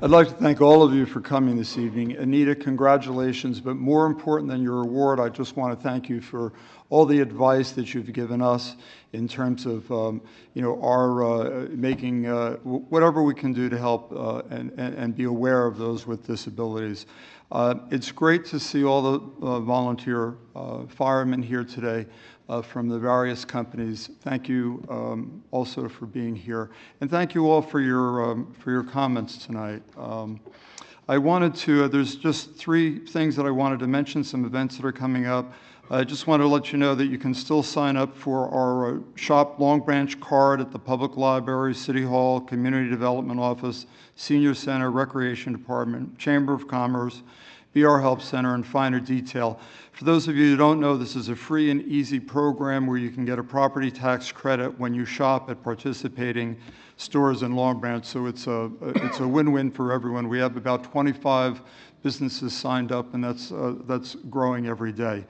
I'd like to thank all of you for coming this evening. Anita, congratulations, but more important than your award, I just want to thank you for all the advice that you've given us in terms of, our making whatever we can do to help and be aware of those with disabilities. It's great to see all the volunteer firemen here today from the various companies. Thank you also for being here, and thank you all for your comments tonight. I wanted to. There's just 3 things that I wanted to mention. Some events that are coming up. I just want to let you know that you can still sign up for our Shop Long Branch card at the Public Library, City Hall, Community Development Office, Senior Center, Recreation Department, Chamber of Commerce, BR Help Center, and Finer Detail. For those of you who don't know, this is a free and easy program where you can get a property tax credit when you shop at participating stores in Long Branch. So it's a win-win for everyone. We have about 25 businesses signed up, and that's growing every day.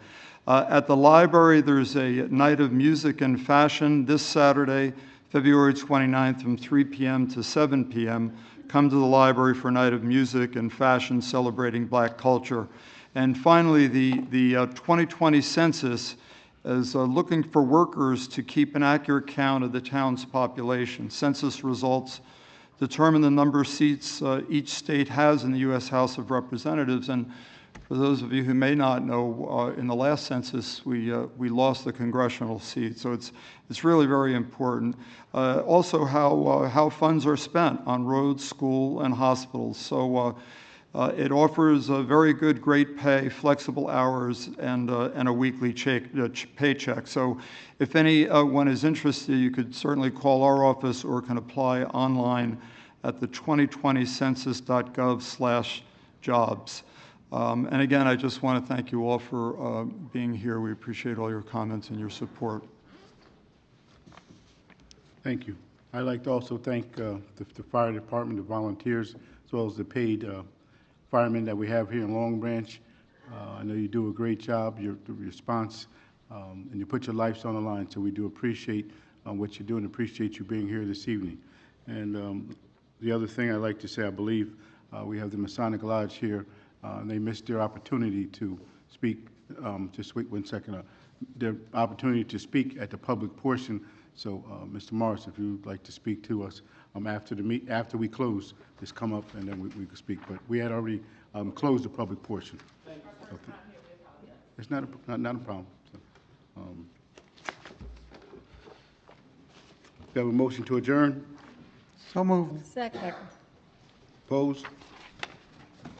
At the library, there's a night of music and fashion this Saturday, February 29th from 3 p.m. to 7 p.m. Come to the library for a night of music and fashion celebrating Black culture. And finally, the 2020 census is looking for workers to keep an accurate count of the town's population. Census results determine the number of seats each state has in the U.S. House of Representatives. And for those of you who may not know, in the last census, we lost the congressional seat. So it's really very important. Also, how funds are spent on roads, school, and hospitals. So It offers a very good, great pay, flexible hours, and a weekly paycheck. So if anyone is interested, you could certainly call our office or can apply online at the 2020census.gov/jobs. And again, I just want to thank you all for being here. We appreciate all your comments and your support. Thank you. I'd like to also thank the fire department, the volunteers, as well as the paid firemen that we have here in Long Branch. I know you do a great job, your response, and you put your lives on the line, so we do appreciate what you do and appreciate you being here this evening. And the other thing I'd like to say, I believe we have the Masonic Lodge here, and they missed their opportunity to speak, just wait 1 second, their opportunity to speak at the public portion. So, Mr. Morris, if you'd like to speak to us after we close, just come up and then we can speak. But we had already closed the public portion. Okay. It's not a problem. So, we have a motion to adjourn. So moved. Second. Opposed?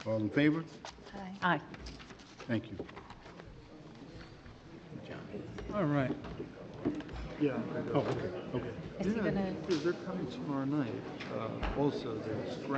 All in favor? Aye. Thank you. All right. Yeah. Oh, okay. Is he gonna? They're coming tomorrow night. Also, there's